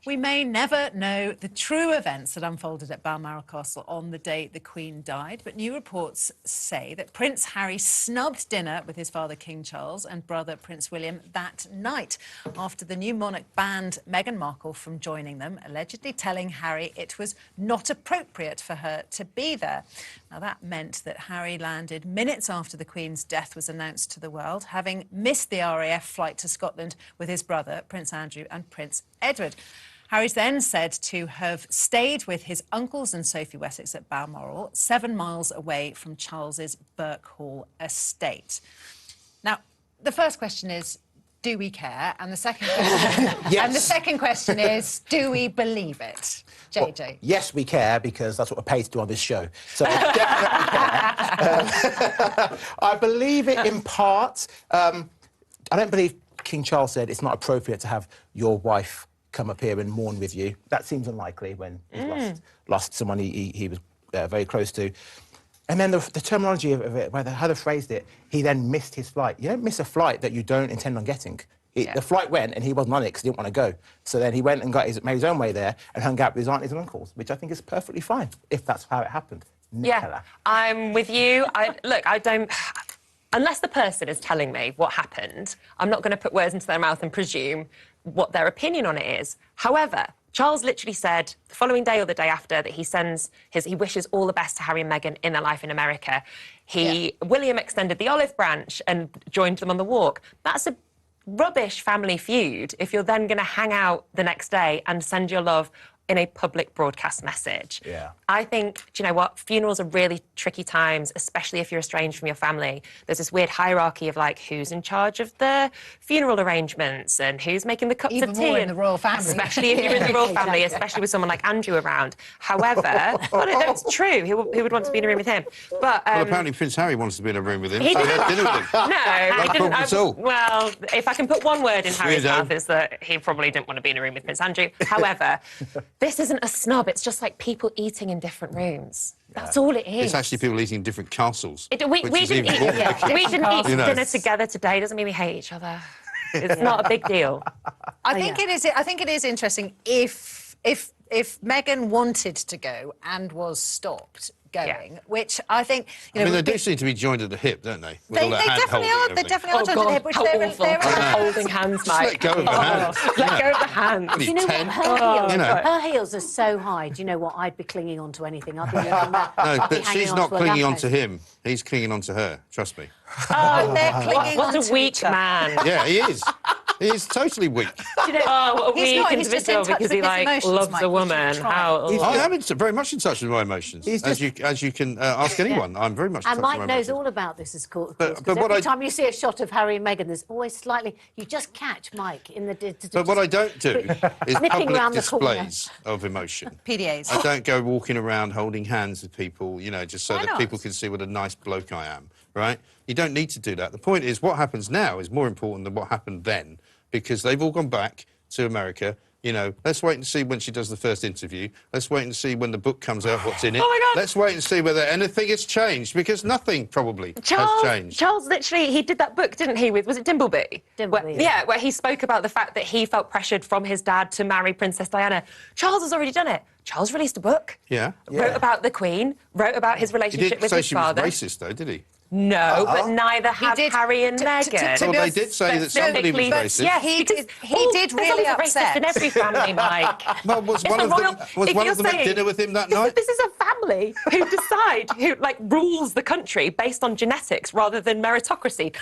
We may never know the true events that unfolded at Balmoral Castle on the day the Queen died, but new reports say that Prince Harry snubbed dinner with his father King Charles and brother Prince William that night after the new monarch banned Meghan Markle from joining them, allegedly telling Harry it was not appropriate for her to be there. Now, that meant that Harry landed minutes after the Queen's death was announced to the world, having missed the RAF flight to Scotland with his brother, Prince Andrew, and Prince Edward. Harry's then said to have stayed with his uncles and Sophie Wessex at Balmoral, 7 miles away from Charles's Birkhall estate. Now, the first question is, do we care? And the second question, yes. And the second question is, do we believe it? JJ? Well, yes, we care, because that's what we're paid to do on this show. So we definitely care. I believe it in part. I don't believe King Charles said it's not appropriate to have your wife come up here and mourn with you. That seems unlikely when he's lost someone he was very close to. And then the terminology of it, how they phrased it, he then missed his flight. You don't miss a flight that you don't intend on getting. The flight went and he wasn't on it because he didn't want to go. So then he went and made his own way there and hung out with his aunties and uncles, which I think is perfectly fine, if that's how it happened. Nicola. Yeah, I'm with you. I don't... Unless the person is telling me what happened, I'm not going to put words into their mouth and presume what their opinion on it is. However, Charles literally said the following day or the day after that he wishes all the best to Harry and Meghan in their life in America. William extended the olive branch and joined them on the walk. That's a rubbish family feud if you're then going to hang out the next day and send your love in a public broadcast message. Yeah. I think, do you know what? Funerals are really tricky times, especially if you're estranged from your family. There's this weird hierarchy of, like, who's in charge of the funeral arrangements and who's making the cups Even of tea. more in the royal family. Especially if you're in the royal family, especially with someone like Andrew around. However, well, no, it's true. Who would want to be in a room with him? But, well, apparently Prince Harry wants to be in a room with him, so he had dinner with him. No, he didn't. At all. Well, if I can put one word in Harry's mouth, is that he probably didn't want to be in a room with Prince Andrew. However, this isn't a snub. It's just like people eating in different rooms. That's all it is. It's actually people eating in different castles. We didn't eat dinner together today. Doesn't mean we hate each other. It's not a big deal. I think it is interesting if Meghan wanted to go and was stopped going, which I think... I mean, they do seem to be joined at the hip, don't they? With all that they definitely are. They definitely are joined at the hip, which they're holding hands, Mike. Let go of the hands. Let go of the hands. Do you know what? Her heels are so high. Do you know what? I'd be clinging on to anything. I'd be looking back. No, but she's not clinging on to him. He's clinging on to her. Trust me. Oh, they're clinging on to what a weak man. Yeah, he is. He is totally weak. You know, what a weak individual because he loves a woman. I am very much in touch with my emotions, as you can ask anyone. Yeah. I'm very much. And Mike knows all about this, of course. But every time you see a shot of Harry and Meghan, there's always slightly. You just catch Mike in the. But what I don't do is public displays of emotion. PDAs. I don't go walking around holding hands with people, you know, just so that people can see what a nice bloke I am. Right? You don't need to do that. The point is, what happens now is more important than what happened then, because they've all gone back to America. You know, let's wait and see when she does the first interview. Let's wait and see when the book comes out, what's in it. Oh, my God. Let's wait and see whether anything has changed, because nothing probably has changed. Charles literally, he did that book, didn't he, was it Dimbleby? Dimbleby, where he spoke about the fact that he felt pressured from his dad to marry Princess Diana. Charles has already done it. Charles released a book. Wrote about the Queen, wrote about his relationship with his father. He didn't say she was racist, though, did he? No, but neither have Harry and Meghan. Well, they did say that somebody was racist. Yeah, he did really upset. Racist in every family, Mike. Well, was one of them at dinner with him that night? This is a family who rules the country based on genetics rather than meritocracy.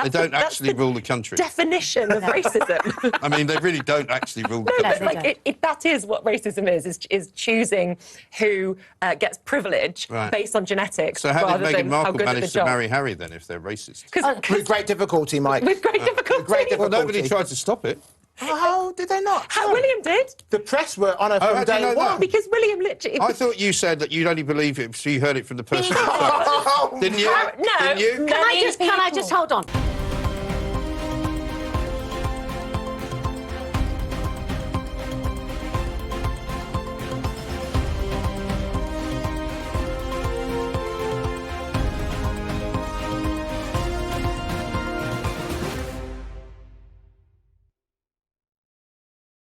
They don't actually rule the country. Definition of racism. I mean, they really don't actually rule the country. That is what racism is choosing who gets privilege based on genetics. So how did Meghan Markle manage to marry Harry then, if they're racist? With great difficulty, Mike. With great difficulty. Well, nobody tried to stop it. Oh, did they not? William did. The press were on her from day one. Because William literally... I thought you said that you'd only believe it if you heard it from the person. Didn't you? No. Didn't you? Can I just hold on?